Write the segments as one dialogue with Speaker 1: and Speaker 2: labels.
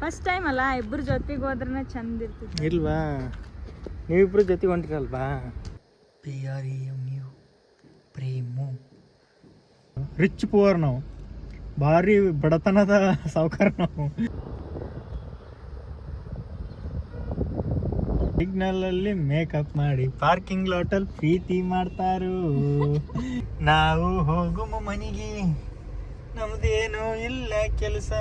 Speaker 1: First time ಅಲ್ಲ, ಇಬ್ರು ಜೊತೆಗೆ ಹೋದ್ರೆ ಚಂದ ಇರ್ತೈತಿ.
Speaker 2: ಇಲ್ವಾ, ನೀವಿಬ್ರು ಜೊತೆಗೆ ಹೊಂಟಿರಲ್ವಾ? ನೀವು ಪ್ರೇಮು ರಿಚ್ ಪುವರ್, ನಾವು ಭಾರಿ ಬಡತನದ ಸಾವುಕಾರ. ನಾವು ಸಿಗ್ನಲ್ ಅಲ್ಲಿ ಮೇಕಪ್ ಮಾಡಿ ಪಾರ್ಕಿಂಗ್ ಲಾಟಲ್ ಪ್ರೀತಿ ಮಾಡ್ತಾರು. ನಾವು ಹೋಗುಮ ಮನೆಗೆ, ನಮ್ದೇನು ಇಲ್ಲ ಕೆಲಸ,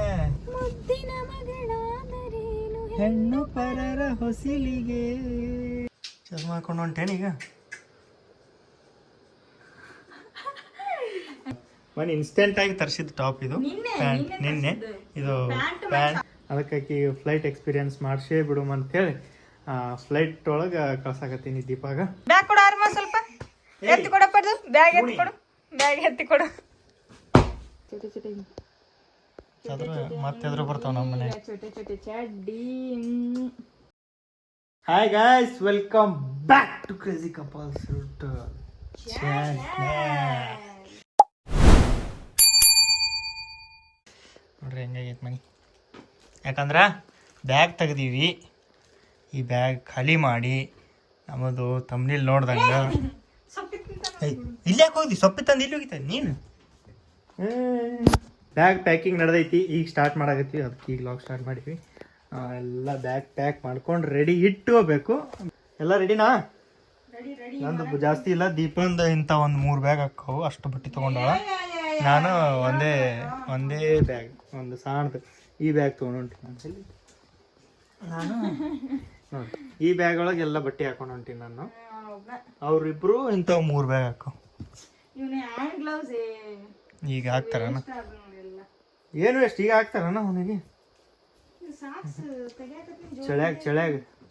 Speaker 2: ಹೆಣ್ಣು ಪರರ ಹೊಸಿಲಿಗೆ. ಚಸ್ಮಾ ಹಾಕೊಂಡು ಹೊಂಟೇನೀಗ. ಮನೆ ಇನ್ಸ್ಟೆಂಟ್ ಆಗಿ ತರಿಸಿದ ಟಾಪ್ ಇದು, ಪ್ಯಾಂಟ್ ನಿನ್ನೆ. ಇದು ಪ್ಯಾಂಟ್ ಅದಕ್ಕಾಗಿ ಫ್ಲೈಟ್ ಎಕ್ಸ್ಪೀರಿಯನ್ಸ್ ಮಾಡಿಸೇ ಬಿಡುಮ ಅಂತೇಳಿ ಫ್ಲೈಟ್ ಒಳಗೆ ಕಳ್ಸಾಕತ್ತೀನಿ ದೀಪಾಗ.
Speaker 1: ಬ್ಯಾಗ್ ಕೊಡು ಆರ್ಮ, ಸ್ವಲ್ಪ ಎತ್ತಿ ಕೊಡಪ್ಪ, ಬ್ಯಾಗ್ ಎತ್ತಿ ಕೊಡು, ಬ್ಯಾಗ್ ಎತ್ತಿ ಕೊಡು.
Speaker 2: ಮತ್ತೆ ಎದುರು ಬರ್ತಾವ ನಮ್ಮ ಮನೆ.
Speaker 1: ಚೋಟೆ ಚಡ್ಡಿ.
Speaker 2: Hi guys, welcome back to crazy couples ನೋಡ್ರಿ ಹೆಂಗಾಗೈತೆ ಮನೆ. ಯಾಕಂದ್ರೆ ಬ್ಯಾಗ್ ತೆಗ್ದೀವಿ, ಈ ಬ್ಯಾಗ್ ಖಾಲಿ ಮಾಡಿ ನಮ್ಮದು ತಮ್ಮನೇಲಿ ನೋಡ್ದಂಗ. ಇಲ್ಲಾಕೆ ಹೋಗಿ ಸೊಪ್ಪಿ ತಂದು ಇಲ್ಲಿ ಹೋಗಿತ್ತ ನೀನು? ಬ್ಯಾಗ್ ಪ್ಯಾಕಿಂಗ್ ನಡೆದೈತಿ, ಈಗ ಸ್ಟಾರ್ಟ್ ಮಾಡಾಕತ್ತೀವಿ. ಅದಕ್ಕೆ ಈಗ ಲಾಗ್ ಸ್ಟಾರ್ಟ್ ಮಾಡಿದ್ವಿ. ಎಲ್ಲ ಬ್ಯಾಗ್ ಪ್ಯಾಕ್ ಮಾಡ್ಕೊಂಡು ರೆಡಿ ಇಟ್ಕೋಬೇಕು. ಎಲ್ಲ ರೆಡಿನಾ? ನಂದು ಜಾಸ್ತಿ ಇಲ್ಲ, ದೀಪಂದು ಇಂಥ ಒಂದು 3 ಬ್ಯಾಗ್ ಹಾಕವು, ಅಷ್ಟು ಬಟ್ಟೆ ತೊಗೊಂಡಾಳ. ನಾನು ಒಂದೇ ಬ್ಯಾಗ್, ಒಂದು ಸಣ್ಣದು ಈ ಬ್ಯಾಗ್ ತೊಗೊಂಡು ಹೊಂಟೀನಿ. ನಾನು ನೋಡಿ ಈ ಬ್ಯಾಗ್ ಒಳಗೆ ಎಲ್ಲ ಬಟ್ಟೆ ಹಾಕೊಂಡು ಹೊಂಟೀನಿ ನಾನು. ಅವ್ರಿಬ್ರು ಇಂಥವು 3 ಬ್ಯಾಗ್ ಹಾಕವು. ಈಗ ಹಾಕ್ತಾರಣ? ಏನು ಎಷ್ಟು ಈಗ ಹಾಕ್ತಾರಣ ಅವನಿಗೆ?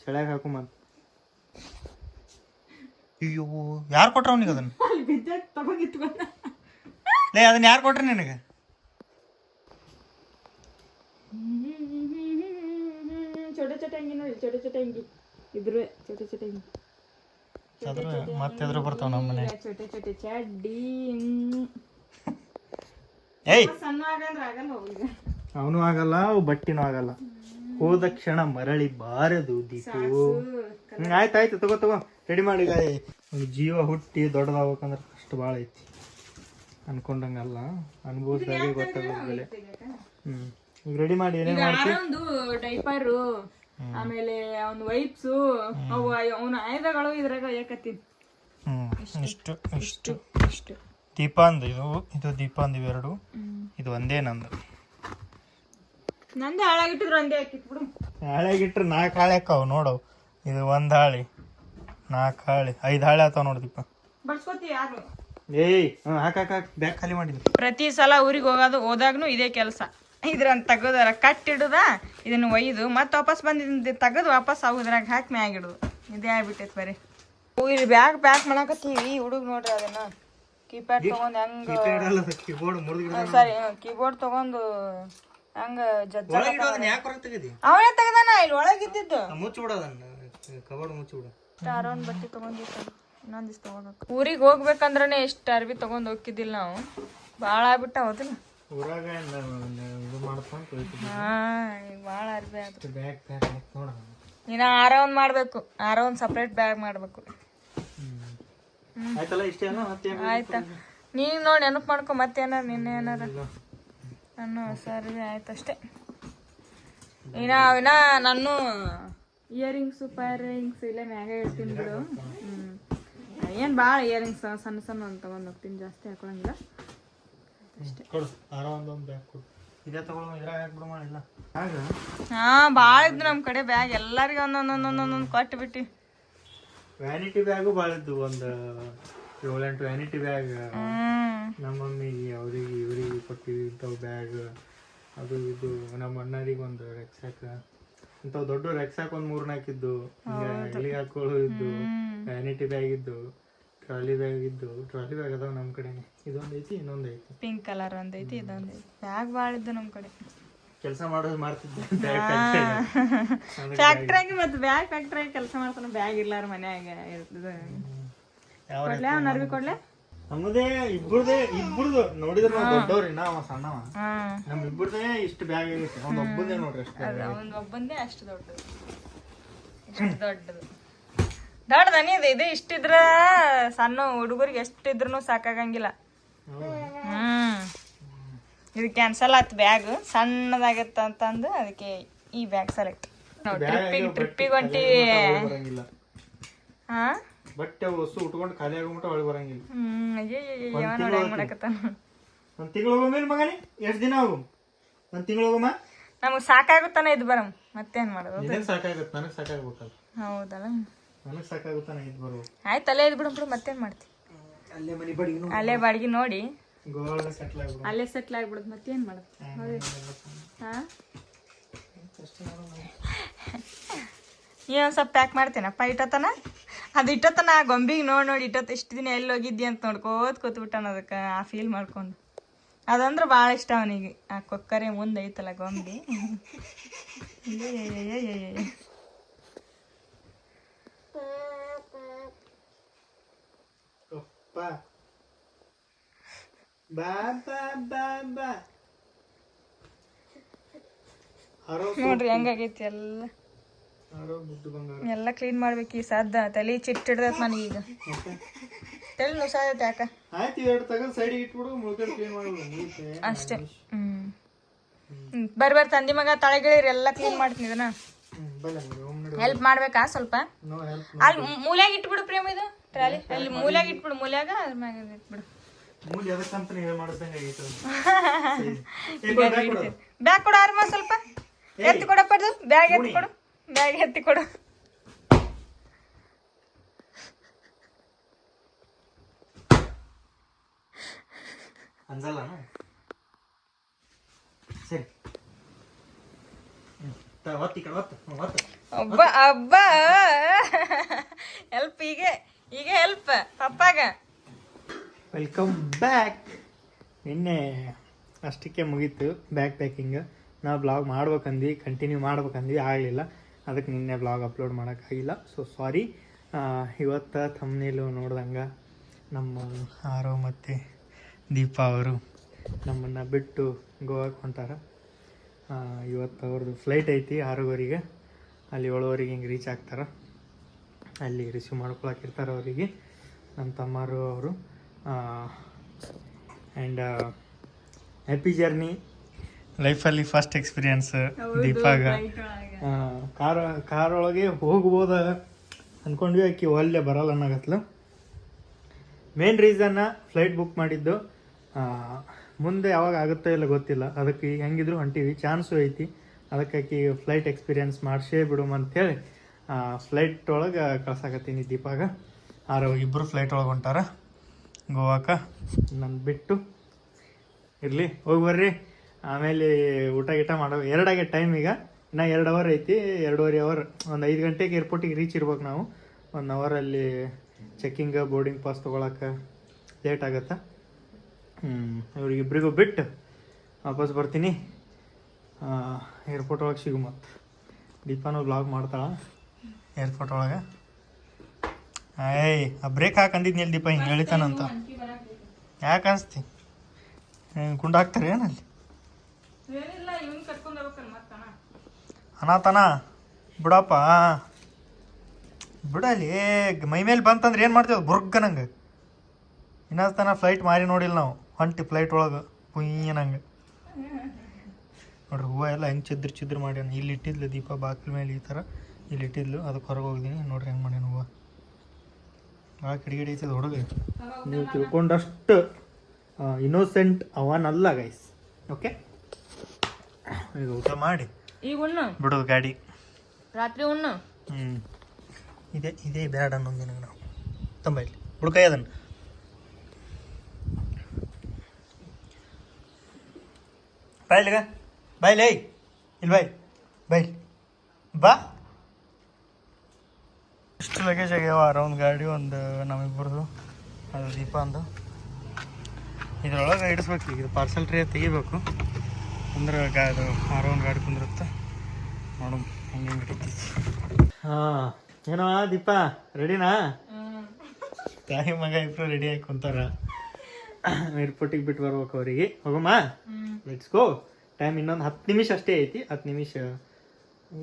Speaker 2: ಚಳ್ಯಾಗ ಹಾಕೊಂಬಂತ. ಅಯ್ಯೋ, ಯಾರು ಕೊಟ್ರ ಅವನಿಗೆ ಅದನ್ನ? ಲೇ, ಅದನ್ನ ಯಾರು ಕೊಟ್ರಿ ನಿನಗೆ? ಮತ್ತೆ ಎದುರು ಬರ್ತಾವ ನಮ್ಮ ಮನೆ.
Speaker 1: ಚೋಟೆ ಚಡ್ಡಿ.
Speaker 2: ಏಯ್, ಅವನು ಆಗಲ್ಲ, ಅವು ಬಟ್ಟಿನೂ ಆಗಲ್ಲ. ಹೋದ ಕ್ಷಣ ಮರಳಿ ಬಾರದು ದೀಪು. ಆಯ್ತಾಯ್ತು, ತಗೋ ರೆಡಿ ಮಾಡಿ. ಒಂದು ಜೀವ ಹುಟ್ಟಿ ದೊಡ್ಡದಾಗಬೇಕಂದ್ರೆ ಕಷ್ಟ ಭಾಳ ಐತಿ. ಅನ್ಕೊಂಡಂಗಲ್ಲ, ಅನುಭವಿಸಿದಾಗೆ ಗೊತ್ತಾಗೋದು ಬೆಲೆ. ಈಗ ರೆಡಿ ಮಾಡಿ. ಏನೇನು ಮಾಡ್ತೀವಿ?
Speaker 1: ಡೈಪರು, ಆಮೇಲೆ ಅವ್ನ ವೈಪ್ಸು, ಅವನ ಆಯುಧಗಳು ಇದ್ರಾಗ ಯಾಕತ್ತೀನಿ.
Speaker 2: ಇಷ್ಟು ದೀಪಾಂದು, ಇದು ದೀಪಾಂದು, ಇವೆರಡು. ಇದು ಒಂದೇ ನಂದು
Speaker 1: ಹಾಳಾಗಿಟ್ಟಿದ್ರು ಒಂದೇ ಹಾಕಿತ್ತು ಬಿಡು.
Speaker 2: ಹಾಳಾಗಿಟ್ರೆ 4 ಹಾಳೆ ಹಾಕವು ನೋಡವು. ಇದು 1 ಹಾಳಿ, 4 ಹಾಳಿ, 5 ಹಾಳೆ ಆತಾವ ನೋಡಿ ದೀಪ.
Speaker 1: ಬಡ್ಸ್ಕೊತಿ ಯಾರು?
Speaker 2: ಏಯ್, ಹಾಕ ಬ್ಯಾಗ್ ಖಾಲಿ ಮಾಡಿದ್ವಿ.
Speaker 1: ಪ್ರತಿ ಸಲ ಊರಿಗೆ ಹೋದಾಗ್ನು ಇದೇ ಕೆಲಸ. ಇದ್ರಂತ ತೆಗೋದಾರ ಕಟ್ಟಿಡುದ, ಇದನ್ನ ಒಯ್ದು ಮತ್ತೆ ವಾಪಸ್ ಬಂದಿದ್ದು ತೆಗೆದು ವಾಪಸ್ ಇದ್ರಾಗ ಹಾಕಿ ಮ್ಯಾಗಿಡುದು. ಇದೇ ಆಗ್ಬಿಟ್ಟೈತೆ ಬರೀ. ಇಲ್ಲಿ ಬ್ಯಾಗ್ ಪ್ಯಾಕ್ ಮಾಡಾಕತ್ತೀವಿ. ಹುಡುಗ ನೋಡ್ರಿ ಅದನ್ನ ಕೀಪ್ಯಾಡ್ ತಗೊಂಡ್ ಹೆಂಗ, ಸಾರಿ ಕೀಬೋರ್ಡ್ ತಗೊಂಡು ಹಂಗ ಅವನೇ ತೆಗ್ದಾನ. ಇಲ್ಲಿ ಒಳಗಿದ್ದು ಅರೌಂಡ್ ಬಟ್ಟೆ ತಗೊಂಡಿರ್ತಾನ. ಇನ್ನೊಂದಿಷ್ಟು ತಗೋಬೇಕು. ಊರಿಗೆ ಹೋಗ್ಬೇಕಂದ್ರೆ ಎಷ್ಟು ಅರ್ಬಿ ತಗೊಂಡ್ ಹೋಗಿದ್ದಿಲ್ಲ ನಾವು, ಭಾಳ ಆಗ್ಬಿಟ್ಟ. ಹೌದಿಲ್ಲ? ಭಾಳ ಅರ್ಬಿ ಆಯ್ತು. ಇನ್ನ ಆರೊಂದ್ ಮಾಡ್ಬೇಕು, ಆರೊಂದ್ ಸಪ್ರೇಟ್ ಬ್ಯಾಗ್ ಮಾಡ್ಬೇಕು. ಆಯ್ತಾ, ನೀನ್ ನೋಡಿ ನೆನಪು ಮಾಡ್ಕೊ. ಮತ್ತೇನಾರ ನಿನ್ನೆ ಏನಾರ ನಾನು ಸರಿ ಆಯ್ತು ಅಷ್ಟೇ. ಇನ್ನ ನಾನು ಇಯರಿಂಗ್ಸು ರಿಂಗ್ಸ್ ಇಲ್ಲೇ ಮ್ಯಾಗ ಇಡ್ತೀನಿ ಬಿಡು. ಏನು ಭಾಳ ಇಯರಿಂಗ್ಸ್ ಸಣ್ಣ ಅಂತ ತಗೊಂಡು ಹೋಗ್ತೀನಿ, ಜಾಸ್ತಿ ಹಾಕೊಳಂಗಿಲ್ಲ ಅಷ್ಟೇ. ಭಾಳ ಇದ್ದು ನಮ್ಮ ಕಡೆ ಬ್ಯಾಗ್, ಎಲ್ಲರಿಗೂ ಒಂದೊಂದೊಂದೊಂದೊಂದು ಕೊಟ್ಟು ಬಿಟ್ಟು.
Speaker 2: ವ್ಯಾನಿಟಿ ಬ್ಯಾಗು ಭಾಳ ಇದ್ದು, ಒಂದು 7-8 ವ್ಯಾನಿಟಿ ಬ್ಯಾಗ್. ನಮ್ಮ ಮಮ್ಮಿಗೆ, ಅವ್ರಿಗೆ, ಇವ್ರಿಗೆ ಕೊಟ್ಟಿವಿ ಇಂಥವು ಬ್ಯಾಗ್. ಅದು ಇದು ನಮ್ಮ ಅಣ್ಣರಿಗೆ ಒಂದು ರೆಕ್ಸಾಕ್, ಇಂಥವು ದೊಡ್ಡ ರೆಕ್ಸಾಕ್ ಒಂದು 3-4 ಇದ್ದು. ಎಲ್ಲಿಗೆ ಹಾಕೊಳ್ಳೋ ಇದ್ದು, ವ್ಯಾನಿಟಿ ಬ್ಯಾಗ್ ಇದ್ದು, ಟ್ರಾಲಿ ಬ್ಯಾಗ್ ಇದ್ದು. ಟ್ರಾಲಿ ಬ್ಯಾಗ್ ಅದಾವ ನಮ್ಮ ಕಡೆನೆ. ಇದೊಂದು ಐತಿ, ಇನ್ನೊಂದು ಐತಿ,
Speaker 1: ಪಿಂಕ್ ಕಲರ್ ಒಂದೈತಿ, ಇದೊಂದು ಐತಿ. ಬ್ಯಾಗ್ ಭಾಳ ಇದ್ದು ನಮ್ಮ ಕಡೆ.
Speaker 2: ಕೆಲಸ ಮಾಡೋದು ಮಾಡ್ತಿದ್ದೆ
Speaker 1: ಫ್ಯಾಕ್ಟ್ರಿಯಾಗಿ. ಮತ್ತೆ ಬ್ಯಾಗ್ ಫ್ಯಾಕ್ಟ್ರಿಯಾಗಿ ಕೆಲಸ ಮಾಡ್ತಾನೆ. ಬ್ಯಾಗ್ ಇರ್ಲಾರ ಮನ್ಯಾಗ ಇರ್ತದೆ. ಕೊಡ್ಲೆ ಅವ್ನ ಅರ್ಬಿ ಕೊಡ್ಲೆ?
Speaker 2: ನಮ್ಮದೇ ಇಬ್ಬರದು ನೋಡಿದ್ರೆ ನಾವು ದೊಡ್ಡವ್ರಿ ಅವ ಸಣ್ಣವ. ನಮ್ ಇಬ್ಬರದೇ ಇಷ್ಟು ಬ್ಯಾಗ್ ಆಗೈತಿ. ಅವ್ನ ಒಬ್ಬಂದೇ ನೋಡ್ರಿ ಅಷ್ಟೇ.
Speaker 1: ಅವ್ನ ಒಬ್ಬಂದೇ ಅಷ್ಟು ದೊಡ್ಡದು. ದೊಡ್ಡದನಿ ಇದು ಇಷ್ಟಿದ್ರ ಸಣ್ಣ ಹುಡುಗರಿಗೆ ಎಷ್ಟಿದ್ರು ಸಾಕಾಗಂಗಿಲ್ಲ. ಇದು ಕ್ಯಾನ್ಸಲ್ ಆಯ್ತು ಬ್ಯಾಗ್, ಸಣ್ಣದಾಗತ್ತ ಅಂತಂದು ಅದಕ್ಕೆ ಈ ಬ್ಯಾಗ್ ಸೆಲೆಕ್ಟ್. ಟ್ರಿಪ್ಪಿಗೆ ಹೊಂಟಿವಿ. ಹಾ
Speaker 2: ಬಟ್ಟೆ ವಸ್ತು ಉಟ್ಕೊಂಡು ಖಾಲಿ ಆಗೋಮಟ ಹೊಳಿ ಬರಂಗಿಲ್ಲ.
Speaker 1: ಮಾಡಕತ್ತಾನ.
Speaker 2: ಒಂದ್ ತಿಂಗಳು ಹೋಗಮೇಲೆ ಮಗನಿ ಎಷ್ಟ್ ದಿನ ಹೋಗು? ಒಂದ್ ತಿಂಗಳು ಹೋಗಮ್ಮ.
Speaker 1: ನಮಗ್ ಸಾಕಾಗುತ್ತಾನ ಇದ್ ಬರಮ್, ಮತ್ತೇನ್ ಮಾಡೋದು?
Speaker 2: ಸಾಕಾಗುತ್ತೆ, ನನಗ್ ಸಾಕಾಗ್ಬೇಕಲ್ಲ.
Speaker 1: ಹೌದಲ್ಲ,
Speaker 2: ನನಗ್ ಸಾಕಾಗುತ್ತಾನ ಇದ್ ಬರು.
Speaker 1: ಆಯ್ತು ಅಲ್ಲೇ ಇದ್ ಬಿಡು, ಮತ್ತೇನ್ ಮಾಡ್ತಿ?
Speaker 2: ಅಲ್ಲೇ ಮನಿ ಬಾಡಿಗೆ,
Speaker 1: ಅಲ್ಲೇ ಬಾಡಿಗೆ ನೋಡಿ
Speaker 2: ಗೋವಾಳ ಸೆಟ್ಲ್ ಆಗ್ಬಿಡು.
Speaker 1: ಅಲ್ಲೇ ಸೆಟ್ಲ್ ಆಗ್ಬಿಡುದು, ಮತ್ತೇನ್ ಮಾಡೋದು? ಹಾ ಏನೊಂದ್ ಸ್ವಲ್ಪ ಪ್ಯಾಕ್ ಮಾಡ್ತೇನಪ್ಪ. ಇಟ್ಟತನ ಅದು ಇಟ್ಟತನ ಆ ಗೊಂಬಿಗೆ ನೋಡಿ ಇಷ್ಟು ದಿನ ಎಲ್ಲಿ ಹೋಗಿದ್ದಿ ಅಂತ ನೋಡ್ಕೋತ ಕೂತ್ಬಿಟ್ಟಾನ. ಅದಕ್ಕೆ ಆ ಫೀಲ್ ಮಾಡ್ಕೊಂಡು ಅದಂದ್ರೆ ಭಾಳ ಇಷ್ಟ ಅವನಿಗೆ. ಆ ಕೊಕ್ಕರೆ ಮುಂದೆ ಐತಲ್ಲ ಗೊಂಬಿ. ನೋಡ್ರಿ ಹೆಂಗಾಗೈತಿ ಎಲ್ಲ ಕ್ಲೀನ್ ಮಾಡ್ಬೇಕು. ಈ ಸದ್ದ ತಲೆ ಚಿಟ್ಟ ಹಿಡ್ದೈತ್ ನನಗೀಗ. ತಲೆ ನುಸಾದೈತೆ ಯಾಕ? ಅಷ್ಟೇ. ಬರ್ರಿ ತಂದಿ ಮಗ ತಳೆಗಿಳಿರಿ, ಎಲ್ಲ ಕ್ಲೀನ್ ಮಾಡ್ತೀನಿ. ಇದನ್ನ ಹೆಲ್ಪ್ ಮಾಡ್ಬೇಕಾ ಸ್ವಲ್ಪ? ಅಲ್ಲಿ ಮೂಲ್ಯಾಗ ಇಟ್ಬಿಡು ಪ್ರೇಮ, ಇದು ಟ್ರಾಲಿ ಅಲ್ಲಿ ಮೂಲ್ಯಾಗ ಇಟ್ಬಿಡು. ಮೂಲ್ಯಾಗ ಅದ್ರ ಮ್ಯಾಗ ಇಟ್ಬಿಡು. ಬ್ಯಾಗ್ ಕೊಡು ಆರ್ಮ, ಸ್ವಲ್ಪ ಎತ್ತಿ ಕೊಡಪ್ಪ. ಬ್ಯಾಗ್ ಎತ್ತಿ ಕೊಡು, ಬ್ಯಾಗ್ ಎತ್ತಿ ಕೊಡು. ಒಬ್ಬ ಅಬ್ಬ ಹೆಲ್ಪ್, ಈಗ ಹೆಲ್ಪ್ ಪಪ್ಪಾಗ.
Speaker 2: Welcome back. ನಿನ್ನೆ ಅಷ್ಟಕ್ಕೆ ಮುಗೀತು ಬ್ಯಾಗ್ ಪ್ಯಾಕಿಂಗ್. ನಾವು ಬ್ಲಾಗ್ ಮಾಡ್ಬೇಕಂದ್ವಿ, ಕಂಟಿನ್ಯೂ ಮಾಡ್ಬೇಕಂದ್ವಿ, ಆಗಲಿಲ್ಲ. ಅದಕ್ಕೆ ನಿನ್ನೆ ಬ್ಲಾಗ್ ಅಪ್ಲೋಡ್ ಮಾಡೋಕ್ಕಾಗಿಲ್ಲ. So sorry. ಇವತ್ತು ಥಂಬ್ನೇಲು ನೋಡ್ದಂಗೆ ನಮ್ಮ ಆರೋ ಮತ್ತು ದೀಪಾ ಅವರು ನಮ್ಮನ್ನು ಬಿಟ್ಟು ಗೋವಾಕ್ಕೆ ಹೊಂಟಾರ. ಇವತ್ತು ಅವ್ರದ್ದು ಫ್ಲೈಟ್ ಐತಿ 6:15. ಅಲ್ಲಿ 7:15 ಹಿಂಗೆ ರೀಚ್ ಆಗ್ತಾರೆ. ಅಲ್ಲಿ ರಿಸೀವ್ ಮಾಡ್ಕೊಳಕ್ಕಿರ್ತಾರೆ ಅವರಿಗೆ ನಮ್ಮ ತಮ್ಮರು ಅವರು. And happy journey. ಲೈಫಲ್ಲಿ ಫಸ್ಟ್ ಎಕ್ಸ್ಪೀರಿಯನ್ಸ್ ದೀಪಾಗ. ಕಾರ್ ಒಳಗೆ ಹೋಗ್ಬೋದ ಅಂದ್ಕೊಂಡ್ವಿ. ಆಕಿ ಒಳ್ಳೆ ಬರಲ್ಲ ಅನ್ನಗತ್ಲು. ಮೇನ್ ರೀಸನ್ನ ಫ್ಲೈಟ್ ಬುಕ್ ಮಾಡಿದ್ದು. ಮುಂದೆ ಯಾವಾಗ ಆಗುತ್ತೋ ಇಲ್ಲ ಗೊತ್ತಿಲ್ಲ. ಅದಕ್ಕೆ ಈಗ ಹೆಂಗಿದ್ರು ಹೊಂಟೀವಿ, ಚಾನ್ಸು ಐತಿ. ಅದಕ್ಕೆ ಆಕಿ ಫ್ಲೈಟ್ ಎಕ್ಸ್ಪೀರಿಯನ್ಸ್ ಮಾಡಿಸೇ ಬಿಡುಮ ಅಂಥೇಳಿ ಫ್ಲೈಟ್ ಒಳಗೆ ಕಳ್ಸಾಕತ್ತೀನಿ ದೀಪಾಗ. ಇಬ್ಬರು ಫ್ಲೈಟ್ ಒಳಗೆ ಹೊಂಟಾರ ಗೋವಾಕ್ಕೆ. ನನ್ನ ಬಿಟ್ಟು ಇರಲಿ, ಹೋಗಿ ಬರ್ರಿ. ಆಮೇಲೆ ಊಟ ಗೀಟ ಮಾಡೋ 2 ಆಗೈತೆ ಟೈಮ್. ಈಗ ಇನ್ನು 2 ಅವರ್ ಐತಿ, 2.5 ಅವರ್. ಒಂದು 5 ಗಂಟೆಗೆ ಏರ್ಪೋರ್ಟಿಗೆ ರೀಚ್ ಇರ್ಬೇಕು ನಾವು. 1 ಅವರಲ್ಲಿ ಚೆಕ್ಕಿಂಗ್, ಬೋರ್ಡಿಂಗ್ ಪಾಸ್ ತೊಗೊಳಕ್ಕೆ ಲೇಟ್ ಆಗುತ್ತೆ. ಇವ್ರಿಗಿಬ್ರಿಗೂ ಬಿಟ್ಟು ವಾಪಸ್ ಬರ್ತೀನಿ. ಏರ್ಪೋರ್ಟ್ ಒಳಗೆ ಸಿಗು. ಮತ್ತು ದೀಪಾನು ಬ್ಲಾಗ್ ಮಾಡ್ತಾಳೆ ಏರ್ಪೋರ್ಟ್ ಒಳಗೆ. ಆ ಬ್ರೇಕ್ ಹಾಕಂದಿದ್ನಿ ಅಲ್ಲಿ ದೀಪ ಹಿಂಗೆ ಹೇಳಿತಾನಂತ. ಯಾಕೆ ಅನಿಸ್ತಿ? ಕುಂಡ ಹಾಕ್ತಾರೆ ಏನಲ್ಲಿ ಅನಾತನ? ಬಿಡಪ್ಪ ಬಿಡಲಿ. ಮೈ ಮೇಲೆ ಬಂತಂದ್ರೆ ಏನು ಮಾಡ್ತೇವೆ? ಬುರ್ಗ ನಂಗೆ ಇನ್ನೊಂದು ಫ್ಲೈಟ್ ಮಾರಿ ನೋಡಿಲ್ಲ ನಾವು. ಹೊಂಟಿ ಫ್ಲೈಟ್ ಒಳಗೆ ಪುಯ್ಯ ನಂಗೆ ನೋಡ್ರಿ. ಹೂವು ಎಲ್ಲ ಹೆಂಗೆ ಚಿದ್ರ ಮಾಡ್ಯಾನ. ಇಲ್ಲಿ ಇಟ್ಟಿದ್ಲು ದೀಪ ಬಾಗಿಲ ಮೇಲೆ, ಈ ಥರ ಇಲ್ಲಿ ಇಟ್ಟಿದ್ಲು. ಅದಕ್ಕೆ ಹೊರಗೆ ಹೋಗಿದ್ದೀನಿ. ನೋಡ್ರಿ ಹೆಂಗೆ ಮಾಡ್ಯಾನ ಹೂವು. ಭಾಳ ಕಿಡಿಗಿಡಿ ಐತದ ಹುಡುಗ. ನೀವು ತಿಳ್ಕೊಂಡಷ್ಟು ಇನ್ನೋಸೆಂಟ್ ಅವನಲ್ಲ ಗೈಸ್. ಓಕೆ, ಈಗ ಊಟ ಮಾಡಿ
Speaker 1: ಈಗ ಉಣ್ಣು
Speaker 2: ಬಿಡೋದು ಗಾಡಿ.
Speaker 1: ರಾತ್ರಿ ಉಣ್ಣು.
Speaker 2: ಇದೇ ಬ್ಯಾಡ ಅನ್ನೊಂದು ನಿನಗೆ ನಾವು ತಂಬ ಇಲ್ಲಿ ಹುಡುಕಾಯಿ ಅದನ್ನು. ಬಾಯ್ಲಿಗ ಬಾಯ್ಲಿ. ಇಲ್ಲಿ ಬಾಯ್ ಬಾ. ಇಷ್ಟು ಲಗೇಜ್ ಆಗ್ಯಾವ. ಅರೌಂಡ್ ಗಾಡಿ ಒಂದು ನಮ್ಮಿಬ್ಬರದು, ಅದು ದೀಪ ಅಂದು. ಇದ್ರೊಳಗೆ ಇಡಿಸ್ಬೇಕು. ಈಗ ಇದು ಪಾರ್ಸಲ್ ಟ್ರೇ ತೆಗಿಬೇಕು ಅಂದ್ರೆ ಅದು ಅರೌಂಡ್ ಗಾಡಿ ಕುಂದಿರುತ್ತೆ. ನೋಡು ಹೆಂಗೆ ಹಿಡಿತೈತಿ. ಹಾಂ, ಏನೋ ದೀಪ ರೆಡಿನಾ? ತಾಯಿ ಮಗ ಇಬ್ಬರು ರೆಡಿ ಆಗಿ ಕುಂತಾರ. ಏರ್ಪೋರ್ಟಿಗೆ ಬಿಟ್ಟು ಬರ್ಬೇಕು ಅವರಿಗೆ. ಹೋಗಮ್ಮ, ಲೆಟ್ಸ್ ಗೋ. ಟೈಮ್ ಇನ್ನೊಂದು 10 ನಿಮಿಷ ಅಷ್ಟೇ ಐತಿ. 10 ನಿಮಿಷ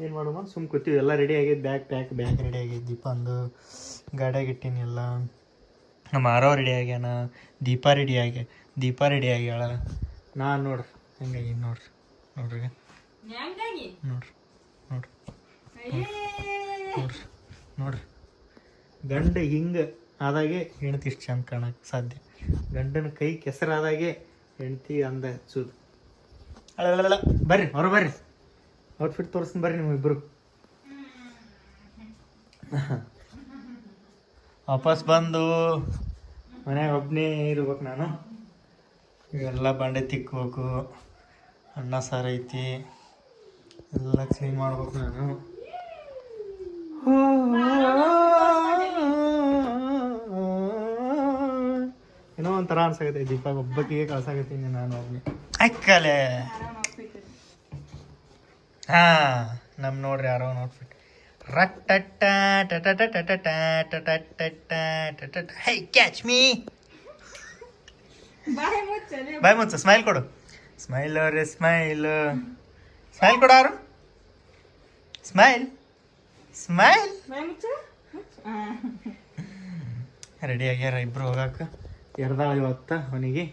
Speaker 2: ಏನು ಮಾಡೋಣ, ಸುಮ್ಮ ಕೂತೀವಿ. ಎಲ್ಲ ರೆಡಿ ಆಗೈತೆ, ಬ್ಯಾಗ್ ರೆಡಿ ಆಗೈತೆ. ದೀಪಂದು ಗಾಡಿಯಾಗ ಇಟ್ಟೀನಿ ಎಲ್ಲ. ನಮ್ಮ ಆರವ ರೆಡಿ ಆಗ್ಯಾನ, ದೀಪ ರೆಡಿ ಆಗ್ಯಾಳ. ನಾನು ನೋಡ್ರಿ ಹಂಗಾಗಿ ನೋಡ್ರಿ ನೋಡ್ರಿ ಗಂಡ ಹಿಂಗೆ ಆದಾಗೆ ಹೆಂಡತಿ ಇಷ್ಟು ಚಂದ ಕಾಣಕ್ಕೆ ಸಾಧ್ಯ. ಗಂಡನ ಕೈ ಕೆಸರಾದಾಗೆ ಹೆಂಡತಿ ಅಂದ ಹಚ್ಚೋದು. ಅಲ್ಲ ಬರ್ರಿ ಹೊರ ಬರ್ರಿ, ಔಟ್ಫಿಟ್ ತೋರಿಸ್ತೀನಿ ಬರ್ರಿ ನಿಮ್ಮಿಬ್ರು. ವಾಪಸ್ ಬಂದು ಮನ್ಯಾಗ ಒಬ್ಬನೇ ಇರ್ಬೇಕು ನಾನು. ಇವೆಲ್ಲ ಬಂಡೆ ತಿಕ್ಬೇಕು, ಅನ್ನ ಸಾರು ಐತಿ, ಎಲ್ಲ ಕ್ಲೀನ್ ಮಾಡ್ಬೇಕು ನಾನು. ಏನೋ ಒಂಥರ ಅನ್ಸಾಗತ್ತೆ. ದೀಪ ಒಬ್ಬಕ್ಕಿಗೆ ಕಳ್ಸಾಕತ್ತೀನಿ ನಾನು ಒಬ್ಬನೇ. ಅಕ್ಕಲೆ ನಮ್ಮ ನೋಡ್ರಿ ಯಾರೋ ಔಟ್ಫಿಟ್. ಹೇ ಕ್ಯಾಚ್ ಮೀ. ಬಾಯ್ ಮುಚ್ಚ, ಸ್ಮೈಲ್ ಕೊಡು. ಸ್ಮೈಲ್ ಅವ್ರೆ ಸ್ಮೈಲ್ ಕೊಡು. ಯಾರು ಸ್ಮೈಲ್ ರೆಡಿ ಆಗ್ಯಾರ ಇಬ್ರು ಹೋಗಾಕ. ಎರ್ದಾಳ ಇವತ್ತ ಅವನಿಗೆ.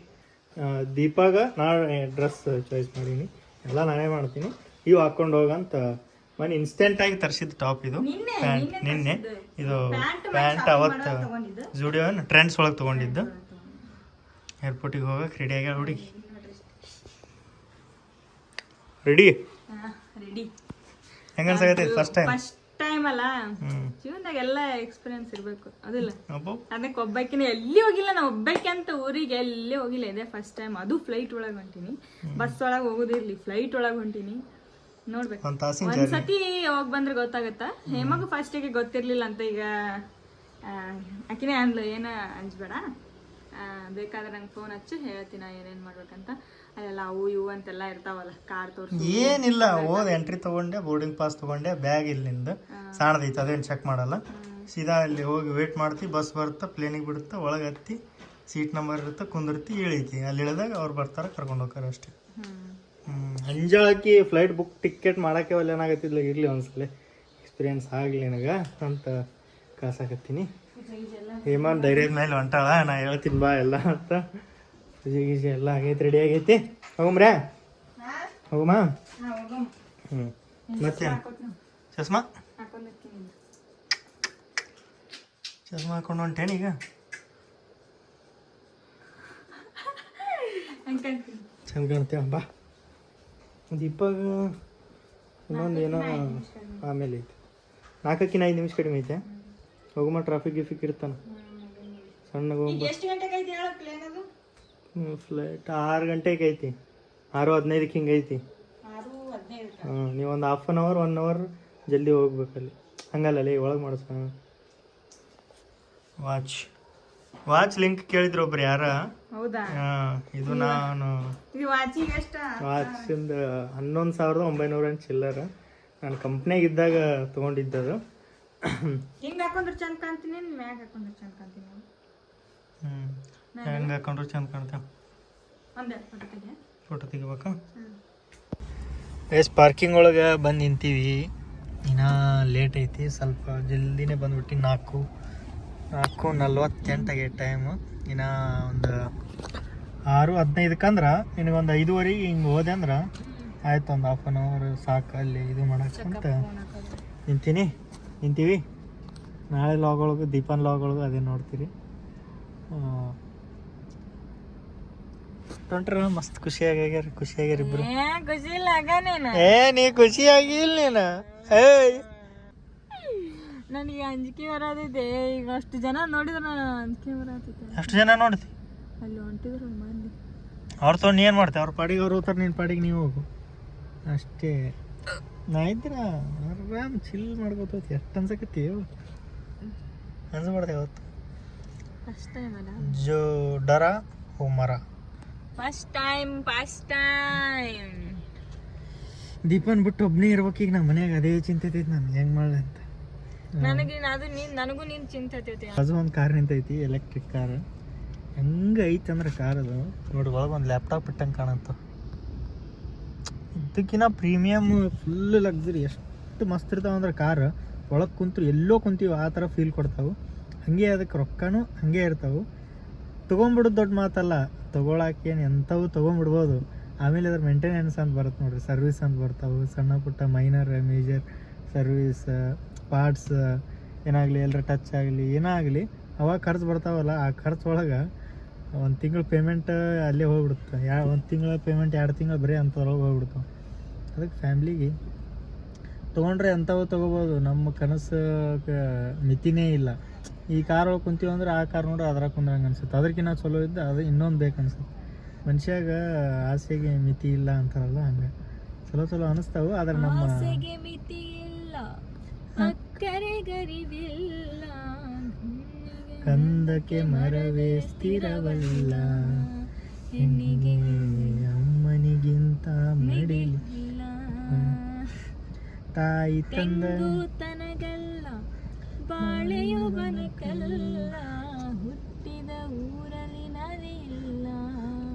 Speaker 2: ದೀಪಾಗ ನಾಳೆ ಡ್ರೆಸ್ ಚಾಯ್ಸ್ ಮಾಡೀನಿ, ಎಲ್ಲ ನಾನೇ ಮಾಡ್ತೀನಿ. ಇವು ಹಾಕೊಂಡು ಹೋಗಂತ ಮನೆ ಇನ್ಸ್ಟೆಂಟಾಗಿ ತರಿಸಿದ ಟಾಪ್ ಇದು. ಪ್ಯಾಂಟ್ ನಿನ್ನೆ, ಇದು ಪ್ಯಾಂಟ್ ಅವತ್ತು ಜುಡಿಯೋ ಟ್ರೆಂಡ್ಸ್ ಒಳಗೆ ತೊಗೊಂಡಿದ್ದು. ಏರ್ಪೋರ್ಟಿಗೆ ಹೋಗಕ್ಕೆ ರೆಡಿ ಆಗ್ಯಾಳ ಹುಡುಗಿ. ರೆಡಿ ಹೆಂಗ ಅನ್ಸಾಗತ್ತೆ? ಫಸ್ಟ್
Speaker 1: ಟೈಮ್ ಅಲ್ಲ, ಜೀವನದಾಗ ಎಲ್ಲ ಎಕ್ಸ್ಪೀರಿಯನ್ಸ್ ಇರಬೇಕು ಅದಿಲ್ಲ. ಅದಕ್ಕೆ ಒಬ್ಬಾಕಿನ ಎಲ್ಲಿ ಹೋಗಿಲ್ಲ, ನಾ ಒಬ್ಬಾಕಿ ಅಂತ ಊರಿಗೆ ಎಲ್ಲಿ ಹೋಗಿಲ್ಲ. ಇದೆ ಫಸ್ಟ್ ಟೈಮ್. ಅದು ಫ್ಲೈಟ್ ಒಳಗೆ ಹೊಂಟೀನಿ. ಬಸ್ ಒಳಗೆ ಹೋಗೋದಿರ್ಲಿ, ಫ್ಲೈಟ್ ಒಳಗೆ ಹೊಂಟೀನಿ. ನೋಡ್ಬೇಕು, ಒಂದ್ಸತಿ ಹೋಗಿ ಬಂದ್ರೆ ಗೊತ್ತಾಗತ್ತ. ಹೇಮಗೂ ಫಸ್ಟಿಗೆ ಗೊತ್ತಿರ್ಲಿಲ್ಲ ಅಂತ. ಈಗ ಆಕಿನೇ ಅಂದ್ಲು, ಏನ ಅಂಜ್ಬೇಡ, ಬೇಕಾದ್ರೆ ನಂಗೆ ಫೋನ್ ಹಚ್ಚಿ ಹೇಳ್ತೀನಿ ಏನೇನು ಮಾಡ್ಬೇಕಂತ. ಅಲ್ಲೆಲ್ಲ ಅವು ಇವು ಅಂತೆಲ್ಲ ಇರ್ತಾವಲ್ಲ, ಕಾರ್ ತೋರಿಸಿ.
Speaker 2: ಏನಿಲ್ಲ, ಹೋದ್ ಎಂಟ್ರಿ ತಗೊಂಡೆ, ಬೋರ್ಡಿಂಗ್ ಪಾಸ್ ತಗೊಂಡೆ, ಬ್ಯಾಗ್ ಇಲ್ಲಿಂದ ಸಣ್ಣದೈತೆ, ಅದೇನು ಚೆಕ್ ಮಾಡಲ್ಲ. ಸೀದಾ ಅಲ್ಲಿ ಹೋಗಿ ವೇಟ್ ಮಾಡ್ತಿ, ಬಸ್ ಬರುತ್ತೆ, ಪ್ಲೇನಿಗೆ ಬಿಡುತ್ತೆ, ಒಳಗೆ ಹತ್ತಿ ಸೀಟ್ ನಂಬರ್ ಇರುತ್ತೆ, ಕುಂದಿರ್ತಿ, ಇಳೀತಿ. ಅಲ್ಲಿ ಇಳಿದಾಗ ಅವ್ರು ಬರ್ತಾರೆ, ಕರ್ಕೊಂಡು ಹೋಗ್ತಾರೆ ಅಷ್ಟೇ. ಅಂಜಾಳಕಿ ಫ್ಲೈಟ್ ಬುಕ್ ಟಿಕೆಟ್ ಮಾಡೋಕ್ಕೆ ಒಳ್ಳೆ ಏನಾಗತ್ತಿಲ್ಲ. ಇರಲಿ ಒಂದ್ಸಲ ಎಕ್ಸ್ಪೀರಿಯನ್ಸ್ ಆಗಲಿ ನನಗೆ ಅಂತ ಕಾಸಾಕತ್ತೀನಿ. ಹೇಮಾನ್ ಧೈರ್ಯದ ಮೇಲೆ ಹೊಂಟಾಳ, ನಾ ಹೇಳ್ತೀನಿ ಬಾ ಎಲ್ಲ ಅಂತ. ಗೀಜಿ ಎಲ್ಲ ಆಗೈತಿ, ರೆಡಿ ಆಗೈತಿ. ಹೋಗಮ್ರ, ಹೋಗಮ್ಮ. ಮತ್ತೆ ಚಸ್ಮಾ ಹಾಕೊಂಡು ಹೊಂಟೇನೀಗ. ಚಂದ ಕಾಣ್ತೇವ ಬಾ. ದೀಪಾಗ ಇನ್ನೊಂದು ಏನೋ ಆಮೇಲೆ ಐತಿ. 4ಕ್ಕಿಂತ 5 ನಿಮಿಷ ಕಡಿಮೆ ಐತೆ. ಹೋಗಮ್ಮ, ಟ್ರಾಫಿಕ್ ಗಿಫಿಕ್ ಇರ್ತಾನ. ಸಣ್ಣಗೆ ಹೋಗ್ಬ. ಫ್ಲೈಟ್ 6 ಗಂಟೆಗೆ ಐತಿ, 6:15 ಹಿಂಗೆ ಐತಿ. ನೀವೊಂದು 1/2 ಅವರ್ 1 ಅವರ್ ಜಲ್ದಿ ಹೋಗ್ಬೇಕಲ್ಲಿ. ಹಂಗಲ್ಲ ಒಳಗೆ ಮಾಡಿಸ. ವಾಚ್ ಲಿಂಕ್ ಕೇಳಿದ್ರು ಒಬ್ರು ಯಾರ. ಇದು ನಾನು ವಾಚಿಂದ 11,900 ಚಿಲ್ಲರ. ನಾನು ಕಂಪ್ನಿಯಾಗ ಇದ್ದಾಗ ತೊಗೊಂಡಿದ್ದದು.
Speaker 1: ಹೆಂಗೆ ಹಾಕೊಂಡ್ರೆ ಚಂದ ಕಾಣ್ತೀನಿ, ಮ್ಯಾಗ ಹಾಕೊಂಡ್ರೆ ಚಂದ ಕಾಣ್ತೀನಿ.
Speaker 2: ಹೆಂಗೆ ಹಾಕೊಂಡ್ರೆ ಚಂದ ಕಾಣ್ತೇವೆ. ಫೋಟೋ ತೆಗಿಬೇಕಾ? ಪಾರ್ಕಿಂಗ್ ಒಳಗೆ ಬಂದು ನಿಂತೀವಿ. ಇನ್ನೂ ಲೇಟ್ ಐತಿ, ಸ್ವಲ್ಪ ಜಲ್ದಿನೇ ಬಂದ್ಬಿಟ್ಟು 4:48 ಆಗೈತೆ ಟೈಮು. ಇನ್ನು ಒಂದು 6:15 ಅಂದ್ರೆ ನಿನಗೊಂದು 5:15 ಹಿಂಗೆ ಹೋದೆ ಅಂದ್ರೆ ಆಯ್ತು, ಒಂದು 1/2 ಅವರ್ ಸಾಕು ಅಲ್ಲಿ ಇದು ಮಾಡಕ್ಕಂತ ನಿಂತೀವಿ. ನಾಳೆ ಲಾಗ್ ಒಳಗೆ, ದೀಪನ್ ಲಾಗ್ ಒಳಗೆ ಅದೇ ನೋಡ್ತೀರಿ. ತೊಂಟ್ರ ಮಸ್ತ್ ಖುಷಿಯಾಗ್ಯಾರ ಇಬ್ರು. ನೀ ಖುಷಿಯಾಗಿಲ್ಲ ನೀನು.
Speaker 1: ನನಗೆ ಅಂಜಿಕೆ ಬರೋದಿದೆ. ಈಗ ಅಷ್ಟು ಜನ ನೋಡಿದ್ರೆ ನಾನು ಅಂಜಿಕೆ ಬರತೈತೆ.
Speaker 2: ಅಷ್ಟು ಜನ ನೋಡ್ತಿ
Speaker 1: ಅಲ್ಲಿ ಹೊಂಟಿದ್ರು ಮಂದಿ.
Speaker 2: ಅವ್ರ ತೊಗೊಂಡು ಏನು ಮಾಡ್ತೆ? ಅವ್ರ ಪಾಡಿಗೆ ಅವ್ರು ಹೋಗ್ತಾರೆ, ನಿನ್ನ ಪಾಡಿಗೆ ನೀವು ಹೋಗು ಅಷ್ಟೇ. ನಾ ಇದ್ರ ಆರಾಮ್ ಚಿಲ್ ಮಾಡ್ಕೋತೈತಿ. ಎಷ್ಟು ಅನ್ಸಕತ್ತಿ ಅನ್ಸ್ಬಾರ್ದು ಇವತ್ತು.
Speaker 1: ಫಸ್ಟ್ ಟೈಮ್ ಅಲ್ಲ,
Speaker 2: ಜೋ ಡರ ಹೋ ಮರ.
Speaker 1: ಫಸ್ಟ್ ಟೈಮ್
Speaker 2: ದೀಪನ್ ಬಿಟ್ಟು ಒಬ್ಬನೇ ಇರ್ಬೇಕು. ಈಗ ನಮ್ಮ ಮನ್ಯಾಗ ಅದೇ ಚಿಂತೆ ಐತಿ, ನಾನು ಹೆಂಗೆ ಮಾಡಲಿ ಅಂತ.
Speaker 1: ನನಗೂ ನೀನು ಚಿಂತೆ ಐತಿ.
Speaker 2: ಅದು ಒಂದು ಕಾರ್ ನಿಂತೈತಿ, ಎಲೆಕ್ಟ್ರಿಕ್ ಕಾರ್. ಹೆಂಗೆ ಐತೆ ಅಂದ್ರೆ ಕಾರ್ ಅದು ನೋಡಿ, ಒಳಗೆ ಒಂದು ಲ್ಯಾಪ್ಟಾಪ್ ಇಟ್ಟಂಗೆ ಕಾಣುತ್ತ. ಇದಕ್ಕಿಂತ ಪ್ರೀಮಿಯಮ್ ಫುಲ್ ಲಕ್ಸುರಿ ಎಷ್ಟು ಮಸ್ತ್ ಇರ್ತಾವೆ ಅಂದ್ರೆ ಕಾರ್ ಒಳಗೆ ಕುಂತು ಎಲ್ಲೋ ಕುಂತೀವಿ ಆ ಥರ ಫೀಲ್ ಕೊಡ್ತಾವೆ. ಹಾಗೆ ಅದಕ್ಕೆ ರೊಕ್ಕನೂ ಹಾಗೆ ಇರ್ತಾವೆ. ತೊಗೊಂಬಿಡೋದು ದೊಡ್ಡ ಮಾತಲ್ಲ, ತೊಗೊಳಕ್ಕೇನು ಎಂಥವು ತೊಗೊಂಬಿಡ್ಬೋದು. ಆಮೇಲೆ ಅದ್ರ ಮೇಂಟೆನೆನ್ಸ್ ಅಂತ ಬರುತ್ತೆ ನೋಡ್ರಿ, ಸರ್ವಿಸ್ ಅಂತ ಬರ್ತಾವೆ. ಸಣ್ಣ ಪುಟ್ಟ ಮೈನರ್ ಮೇಜರ್ ಸರ್ವಿಸ್, ಪಾರ್ಟ್ಸ್ ಏನಾಗಲಿ, ಎಲ್ಲರ ಟಚ್ ಆಗಲಿ ಏನಾಗಲಿ ಅವಾಗ ಖರ್ಚು ಬರ್ತಾವಲ್ಲ, ಆ ಖರ್ಚು ಒಳಗೆ ಒಂದು ತಿಂಗಳ ಪೇಮೆಂಟ್ ಅಲ್ಲೇ ಹೋಗ್ಬಿಡುತ್ತೆ. ಒಂದು ತಿಂಗಳ ಪೇಮೆಂಟ್ 2 ತಿಂಗಳು ಬರೀ ಅಂಥವ್ರೊಳಗೆ ಹೋಗ್ಬಿಡ್ತಾವೆ. ಅದಕ್ಕೆ ಫ್ಯಾಮ್ಲಿಗೆ ತೊಗೊಂಡ್ರೆ ಅಂಥವು ತೊಗೋಬೋದು. ನಮ್ಮ ಕನಸು ಮಿತಿನೇ ಇಲ್ಲ. ಈ ಕಾರ್ ಒಳಗೆ ಕುಂತೀವಿ ಅಂದ್ರೆ ಆ ಕಾರ್ ನೋಡ್ರೆ ಅದ್ರಾಗ ಕುಂದ್ರಂಗೆ ಅನ್ಸುತ್ತೆ. ಅದಕ್ಕಿಂತ ಚಲೋ ಇದ್ದು ಅದು ಇನ್ನೊಂದು ಬೇಕು ಅನ್ಸುತ್ತೆ. ಮನುಷ್ಯಾಗ ಆಸೆಗೆ ಮಿತಿ ಇಲ್ಲ ಅಂತಾರಲ್ಲ, ಹಂಗೆ ಚಲೋ ಚಲೋ ಅನಿಸ್ತಾವು. ಆದ್ರೆ ನಮ್ಮ
Speaker 1: ಮಿತಿ ಇಲ್ಲ, ಅಕ್ಕರೆ ಗರಿವಿಲ್ಲ,
Speaker 2: ಕಂದಕ್ಕೆ ಮರವೇ ಸ್ಥಿರವಲ್ಲ, ಹೆಣ್ಣಿಗೆ ಅಮ್ಮನಿಗಿಂತ ಮಡಿಲಿಲ್ಲ, ತಾಯಿ ತಂದ
Speaker 1: ತನಗಲ್ಲ, ಬಾಳೆಯು ಬನಕಲ್ಲ, ಹುಟ್ಟಿದ ಊರಲ್ಲಿ ನವಿಲ್ಲ,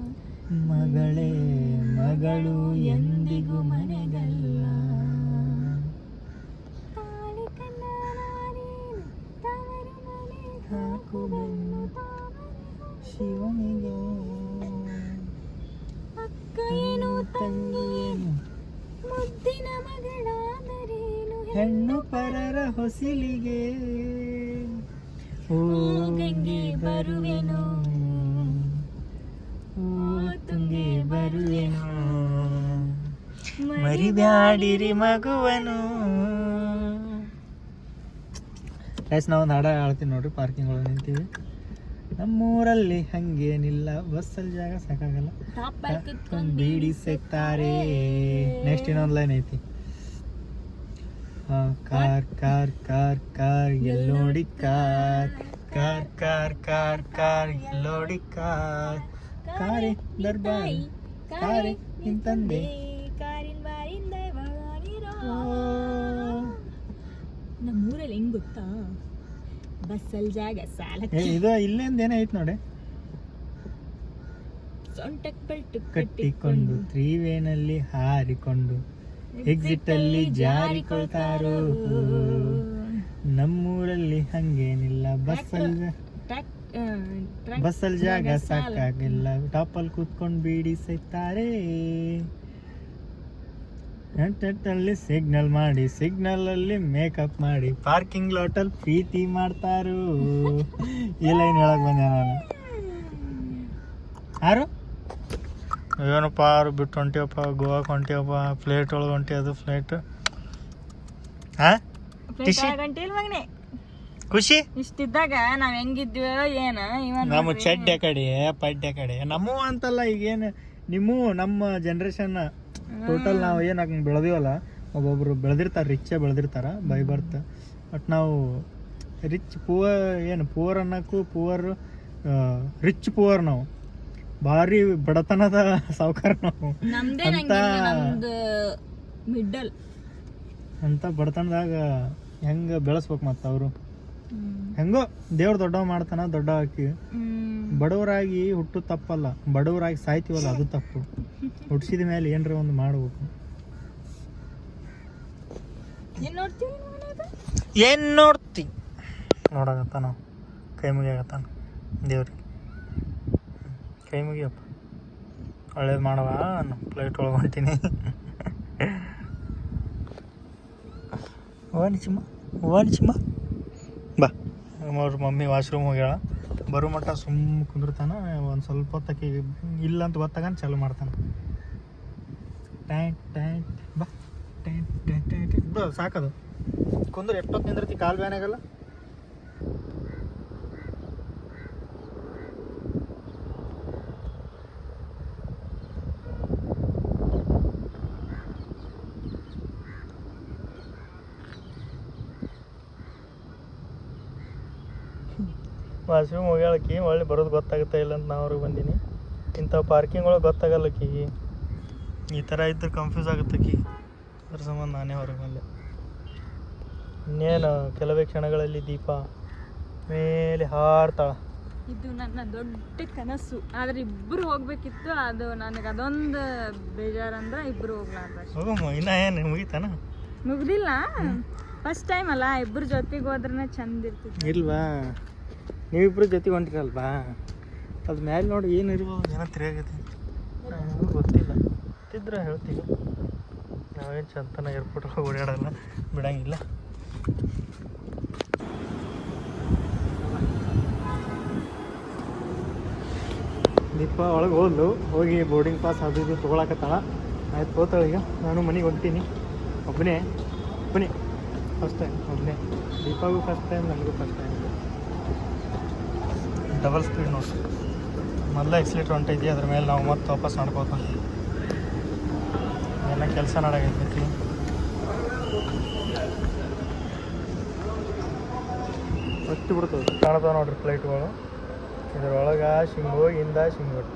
Speaker 2: ಮಗಳೇ ಮಗಳು ಎಂದಿಗೂ ಮನೆಗಲ್ಲ, ಹಾಕುವೆನು ಶಿವನಿಗೆ,
Speaker 1: ಅಕ್ಕೇನು ತಂಗಿಯೇನು ಮುದ್ದಿನ ಮಗಳಾದರೇನು,
Speaker 2: ಹೆಣ್ಣು ಪರರ ಹೊಸಿಲಿಗೆ, ಓ
Speaker 1: ಗಂಗೆ ಬರುವೆನು,
Speaker 2: ಓ ತುಂಗೆ ಬರುವೆನು, ಮರಿಬ್ಯಾಡಿರಿ ಮಗುವನು. ನಾವೊಂದು ಹಾಡ ಹೇಳ್ತೀನಿ ನೋಡ್ರಿ. ಪಾರ್ಕಿಂಗ್ ಒಳಗೆ ನಿಂತೀವಿ. ನಮ್ಮೂರಲ್ಲಿ ಹಂಗೇನಿಲ್ಲ, ಬಸ್ಸಲ್ಲಿ ಜಾಗ ಸಾಕಾಗಲ್ಲ, ಕುತ್ಕೊಂಡು ಬೀಡಿ ಸಿಗ್ತಾರೆ. ನೆಕ್ಸ್ಟ್ ಇನ್ನೊಂದು ಲೈನ್ ಐತಿ. ಕಾರ್ ಕಾರ್ ಕಾರ್ ಕಾರ್ ಎಲ್ಲೋಡಿ car, car car car car ಎಲ್ಲೋಡಿ ಕಾರ್, ಕಾರೆ ದರ್ಬಾರ್ ಕಾರೆ ನಿಂತಂದೆ,
Speaker 1: ಕಾರಿನ ಬಾರಿಂದ ನಮ್ಮೂರಲ್ಲಿ ಹೆಂಗ್ ಗೊತ್ತಾ, ಬಸ್ಸಲ್ಲಿ ಜಾಗ ಸಾಲ,
Speaker 2: ಇದು ಇಲ್ಲಿಂದ ಏನೈತಿ ನೋಡಿ.
Speaker 1: ಸೊಂಟಕ್ಕೆ ಬೆಲ್ಟು
Speaker 2: ಕಟ್ಟಿಕೊಂಡು 3 ವೇನಲ್ಲಿ ಹಾರಿಕೊಂಡು ಎಕ್ಸಿಟ್ ಅಲ್ಲಿ ಜಾರಿಕೊಳ್ತಾರೋ, ನಮ್ಮೂರಲ್ಲಿ ಹಂಗೇನಿಲ್ಲ, ಬಸ್ಸಲ್ಲಿ ಜಾಗ ಸಾಕಾಗಿಲ್ಲ, ಟಾಪಲ್ಲಿ ಕೂತ್ಕೊಂಡು ಬೀಡಿ ಸಿಗ್ತಾರೆ, ಅಲ್ಲಿ ಸಿಗ್ನಲ್ ಮಾಡಿ, ಸಿಗ್ನಲ್ ಅಲ್ಲಿ ಮೇಕಪ್ ಮಾಡಿ, ಪಾರ್ಕಿಂಗ್ ಲಾಟಲ್ಲಿ ಪ್ರೀತಿ ಮಾಡ್ತಾರೋ. ಈ ಲೈನ್ ಹೇಳಕ್ ಬಂದೆ ನಾನು. ಯಾರು ಏನಪ್ಪ ಯಾರು ಬಿಟ್ಟು ಹೊಂಟಿವಪ್ಪ, ಗೋವಾಕ್ಕೆ ಹೊಂಟಿವಪ್ಪ, ಫ್ಲೈಟ್ ಒಳಗೆ ಹೊಂಟಿ, ಅದು ಫ್ಲೈಟ್.
Speaker 1: ಮಗನೇ
Speaker 2: ಖುಷಿ
Speaker 1: ಇಷ್ಟಿದ್ದಾಗ ನಾವ್ ಹೆಂಗಿದ್ವಿ ಏನ,
Speaker 2: ನಮ್ಮ ಚಡ್ಡೆ ಕಡೆ ಪಡ್ಡೆ ಕಡೆ ನಮ್ಮವು ಅಂತಲ್ಲ. ಈಗೇನು ನಿಮ್ಮೂ ನಮ್ಮ ಜನ್ರೇಷನ್ ಟೋಟಲ್ ನಾವು ಏನು ಹಂಗೆ ಬೆಳೆದಿವಲ್ಲ, ಒಬ್ಬೊಬ್ರು ಬೆಳೆದಿರ್ತಾರೆ, ರಿಚ್ಚೇ ಬೆಳೆದಿರ್ತಾರೆ ಬೈ ಬರ್ತ್. ಬಟ್ ನಾವು ರಿಚ್ ಪೂವರ್ ಏನು ಪೂವರ್ ಅನ್ನೋಕ್ಕೂ ಪೂವರ್ ರಿಚ್ ಪೂವರ್, ನಾವು ಭಾರಿ ಬಡತನದ ಸಾವುಕಾರ ನಾವು
Speaker 1: ಮಿಡಲ್
Speaker 2: ಅಂತ. ಬಡತನದಾಗ ಹೆಂಗೆ ಬೆಳೆಸ್ಬೇಕು ಮತ್ತು ಅವರು ಹೆಂಗೋ ದೇವ್ರು ದೊಡ್ಡವ ಮಾಡ್ತಾನ, ದೊಡ್ಡ ಹಾಕಿ. ಬಡವರಾಗಿ ಹುಟ್ಟು ತಪ್ಪಲ್ಲ, ಬಡವರಾಗಿ ಸಾಯ್ತೀವಲ್ಲ ಅದು ತಪ್ಪು. ಹುಟ್ಟಿಸಿದ ಮೇಲೆ ಏನರ ಒಂದು ಮಾಡ್ಬೇಕು. ಏನ್ ನೋಡ್ತಿ ನೋಡಾಗತ್ತಾನ, ಕೈ ಮುಗಿಯಾಗತ್ತಾನ ದೇವ್ರಿಗೆ. ಕೈ ಮುಗಿಯಪ್ಪ, ಒಳ್ಳೇದು ಮಾಡವ, ಫ್ಲೈಟ್ ಒಳಗೆ ಹೊಂಟೀನಿ. ಓನಿಚಿಮ್ಮ ಬಾ. ಅವ್ರ ಮಮ್ಮಿ ವಾಶ್ರೂಮ್ ಹೋಗ್ಯಾಳ, ಬರೋ ಮಟ್ಟ ಸುಮ್ಮ ಕುಂದಿರ್ತಾನ. ಒಂದು ಸ್ವಲ್ಪ ಹೊತ್ತಕ್ಕೆ ಇಲ್ಲ ಅಂತ ಗೊತ್ತಾಗ ಚಾಲು ಮಾಡ್ತಾನೆ. ಟ್ಯಾಂಟ್ ಟ್ಯಾಂಟ್ ಬಾ, ಟ್ಯಾಂಟ್ ಟ್ಯಾಂಟ್ ಟ್ಯಾಂಟ್ ಇದು ಸಾಕದು. ಕುಂದ್ರೆ ಎಷ್ಟೊತ್ತು ನಿಂದಿರ್ತಿ, ಕಾಲು ಬ್ಯಾನ್ ಆಗಲ್ಲ. ವಾಶ್ರೂಮ್ ಹೋಗ್ಯಾಳಕಿ, ಒಳ್ಳೆ ಬರೋದು ಗೊತ್ತಾಗುತ್ತಾ ಇಲ್ಲ ಅಂತ ನಾ ಅವ್ರಿಗೆ ಬಂದೀನಿ. ಇಂಥ ಪಾರ್ಕಿಂಗ್ ಒಳಗೆ ಗೊತ್ತಾಗಲ್ಲಕಿ, ಈ ಥರ ಇದ್ರೆ ಕನ್ಫ್ಯೂಸ್ ಆಗುತ್ತಕಿ. ಅದ್ರ ಸಂಬಂಧ ನಾನೇ ಹೊರಗೆ ಬಂದೆ. ಇನ್ನೇನು ಕೆಲವೇ ಕ್ಷಣಗಳಲ್ಲಿ ದೀಪ ಮೇಲೆ ಹಾರ್ತಾಳ.
Speaker 1: ಇದು ನನ್ನ ದೊಡ್ಡ ಕನಸು. ಆದ್ರೆ ಇಬ್ಬರು ಹೋಗ್ಬೇಕಿತ್ತು, ಅದು ನನಗೆ ಅದೊಂದು ಬೇಜಾರಂದ್ರೆ ಇಬ್ಬರು ಹೋಗ್ಲಾರ್ದ.
Speaker 2: ಹೋಗಮ್ಮ, ಇನ್ನ ಏನು ಮುಗಿತಾನ?
Speaker 1: ಮುಗ್ದಿಲ್ಲ, ಫಸ್ಟ್ ಟೈಮ್ ಅಲ್ಲ, ಇಬ್ಬರು ಜೊತೆಗೆ ಹೋದ್ರೆ ಚಂದ ಇರ್ತಿತ್ತು.
Speaker 2: ಇಲ್ವಾ, ನೀವಿಬ್ರು ಜೊತೆಗೆ ಹೊಂಟಿರಲ್ವಾ, ಅದು ಮ್ಯಾಲೆ ನೋಡಿ ಏನು ಇರ್ಬೋದು, ಏನೋ ತಿರುಗಾಗೈತಿ ನಮಗೂ ಗೊತ್ತಿಲ್ಲ. ಗೊತ್ತಿದ್ರೆ ಹೇಳ್ತೀವಿ, ನಾವೇನು ಚಂತನ ಏರ್ಪೋರ್ಟ್ ಓಡಾಡಲ್ಲ, ಬಿಡಂಗಿಲ್ಲ. ದೀಪ ಒಳಗೆ ಹೋದ್ಲು, ಹೋಗಿ ಬೋರ್ಡಿಂಗ್ ಪಾಸ್ ಅದು ಇದು ತೊಗೊಳಕತ್ತಾಳ. ಆಯ್ತು ಹೋಗ್ತಾಳೆ. ಈಗ ನಾನು ಮನೆಗೆ ಹೊಂಟೀನಿ, ಒಬ್ಬನೇ ಫಸ್ಟ್ ಟೈಮ್, ಒಬ್ಬನೇ. ದೀಪಾಗೂ ಫಸ್ಟ್ ಟೈಮ್, ನನಗೂ ಫಸ್ಟ್ ಟೈಮ್. ಡಬಲ್ ಸ್ಪೀಡ್ ನೋಡಿ, ಮೊದಲ ಎಕ್ಸಿಲೇಟರ್ ಹೊಂಟೈತಿ, ಅದ್ರ ಮೇಲೆ ನಾವು ಮತ್ತೆ ವಾಪಸ್ ಮಾಡ್ಕೋತ ಏನೋ ಕೆಲಸ ನಡಾಗೈತಿ. ಹೊತ್ತಿ ಬಿಡ್ತದೆ, ಕಾಣ್ತಾವೆ ನೋಡ್ರಿ ಫ್ಲೈಟ್ಗಳು. ಇದ್ರೊಳಗೆ ಶಿಂಗೋಗಿಂದ ಶಿಂಗೋಟ್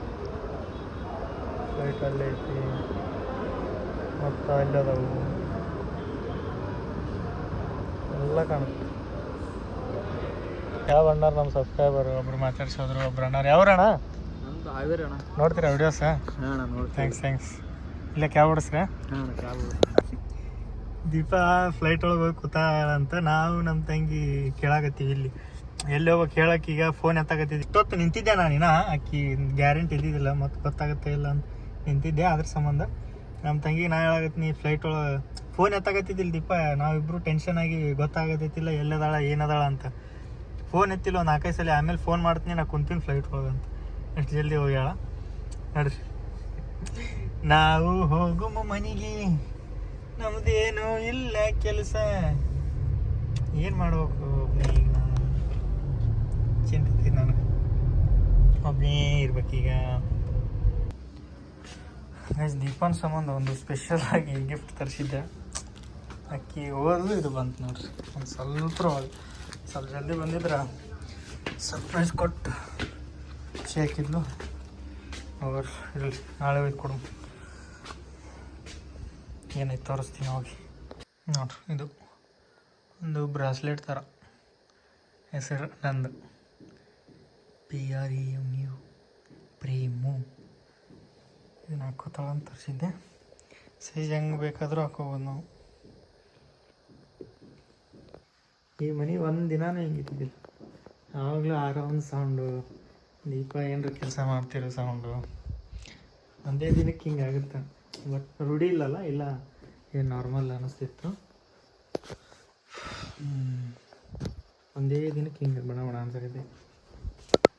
Speaker 2: ಫ್ಲೈಟ್ ಅಲ್ಲೇ ಐತಿ, ಮತ್ತು ಅಲ್ಲಿ ಅದಾವು ಎಲ್ಲ ಕಾಣುತ್ತೆ. ಯಾವ ಅಣ್ಣಾರು ನಮ್ಮ ಸಬ್ಸ್ಕ್ರೈಬರ್ ಒಬ್ರು ಮಾತಾಡ್ಸೋದ್ರು, ಒಬ್ರು ಅಣ್ಣಾರು. ಯಾವ್ರಣ್ಣ?
Speaker 3: ನಮ್ದು ಹಾವೇರಿ ಅಣ್ಣ.
Speaker 2: ನೋಡ್ತೀರಾ ವಿಡಿಯೋಸ?
Speaker 3: ಹಾಂ ನೋಡಿ.
Speaker 2: ಥ್ಯಾಂಕ್ಸ್. ಇಲ್ಲ ಕ್ಯಾಬ್ ಓಡಿಸ್ರೆ?
Speaker 3: ಹಾಂ ಕ್ಯಾಬ್.
Speaker 2: ದೀಪ ಫ್ಲೈಟ್ ಒಳಗೆ ಹೋಗಿ ಕೂತಾಳಂತ, ನಾವು ನಮ್ಮ ತಂಗಿ ಕೇಳಾಕತ್ತೀವಿ ಇಲ್ಲಿ ಎಲ್ಲಿ ಹೋಗೋ ಕೇಳಕ್ಕೆ. ಈಗ ಫೋನ್ ಎತ್ತಾಕತ್ತಿದ್ದೆ, ಇಷ್ಟೊತ್ತು ನಿಂತಿದ್ದೆ ನಾನು, ಇನ್ನ ಆಕಿ ಗ್ಯಾರಂಟಿ ಇದ್ದಿದ್ದಿಲ್ಲ, ಮತ್ತು ಗೊತ್ತಾಗುತ್ತೆ ಇಲ್ಲ ಅಂತ ನಿಂತಿದ್ದೆ. ಅದ್ರ ಸಂಬಂಧ ನಮ್ಮ ತಂಗಿಗೆ ನಾ ಹೇಳಾಕತ್ತೀನಿ, ಫ್ಲೈಟ್ ಒಳಗೆ ಫೋನ್ ಎತ್ತಾಕತ್ತಿದ್ದಿಲ್ಲ ದೀಪ. ನಾವಿಬ್ಬರು ಟೆನ್ಷನ್ ಆಗಿ ಗೊತ್ತಾಗತ್ತಿಲ್ಲ ಎಲ್ಲದಾಳ ಏನದಾಳ ಅಂತ. ಫೋನ್ ಎತ್ತಿಲ್ಲ ಒಂದು 4-5 ಸಲ. ಆಮೇಲೆ ಫೋನ್ ಮಾಡ್ತೀನಿ, ನಾ ಕುಂತೀನಿ ಫ್ಲೈಟ್ ಒಳಗೆ ಅಂತ. ಎಷ್ಟು ಜಲ್ದಿ ಹೋಗ್ಯಾಳ ನೋಡ್ರಿ. ನಾವು ಹೋಗುಮ ಮನೆಗೆ, ನಮ್ದೇನು ಇಲ್ಲ ಕೆಲಸ, ಏನು ಮಾಡ್ಬೇಕು ಒಬ್ಬನೇ. ಈಗ ನಾನು ಚಿಂತಿದ್ದೆ, ನಾನು ಒಬ್ಬನೇ ಇರ್ಬೇಕೀಗ. ದೀಪನ್ ಸಂಬಂಧ ಒಂದು ಸ್ಪೆಷಲ್ ಆಗಿ ಗಿಫ್ಟ್ ತರಿಸಿದ್ದೆ. ಅಕ್ಕಿ ಹೋದ್ಲು, ಇದು ಬಂತು ನೋಡ್ರಿ. ಒಂದು ಸ್ವಲ್ಪ ಜಲ್ದಿ ಬಂದಿದ್ರೆ ಸರ್ಪ್ರೈಸ್ ಕೊಟ್ಟು ಖುಷಿ ಹಾಕಿದ್ಲು. ಅವ್ರು ಇರಲಿ, ನಾಳೆ ಒಯ್ದು ಕೊಡು. ಏನೈತೆ ತೋರಿಸ್ತೀನಿ ಹೋಗಿ. ನೋಡ್ರಿ, ಇದು ಒಂದು ಬ್ರಾಸ್ಲೆಟ್ ಥರ, ಹೆಸರು ನಂದು, PREMU ಪ್ರೇಮು. ಇದನ್ನು ಹಾಕೋತಾಳ ಅಂತ ತರಿಸಿದ್ದೆ. ಸೈಜ್ ಹೆಂಗೆ ಬೇಕಾದರೂ ಹಾಕೋಬೋದು ನಾವು. ಈ ಮನೆ ಒಂದು ದಿನಾನೂ ಹಿಂಗಿದ್ದಿದ್ದಿಲ್ಲ, ಯಾವಾಗಲೂ ಆರೋ ಒಂದು ಸೌಂಡು, ದೀಪ ಏನರ ಕೆಲಸ ಮಾಡ್ತಿರೋ ಸೌಂಡು. ಒಂದೇ ದಿನಕ್ಕೆ ಹಿಂಗಾಗುತ್ತೆ, ಬಟ್ ರೂಢಿ ಇಲ್ಲಲ್ಲ, ಇಲ್ಲ ಏನು ನಾರ್ಮಲ್ ಅನ್ನಿಸ್ತಿತ್ತು. ಒಂದೇ ದಿನಕ್ಕೆ ಹಿಂಗೆ ಬಣ ಅನ್ಸರಿದೆ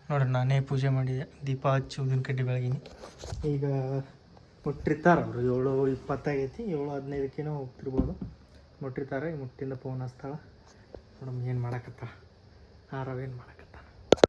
Speaker 2: ನೋಡ್ರಿ. ನಾನೇ ಪೂಜೆ ಮಾಡಿದೆ, ದೀಪ ಹಚ್ಚಿ ಊದಿನ ಕಡ್ಡಿ ಬೆಳಗಿನಿ. ಈಗ ಮುಟ್ಟಿರ್ತಾರೆ ಅವರು, 7:20 ಆಗೈತಿ, 7:15 ಹೋಗ್ತಿರ್ಬೋದು. ಮುಟ್ಟಿರ್ತಾರೆ. ಮುಟ್ಟಿಂದ ಫೋನ್ ಹಚ್ತಾಳ, ನೋಡಮ್ಮ ಏನು ಮಾಡಕತ್ತ, ಆರವೇನು ಮಾಡ.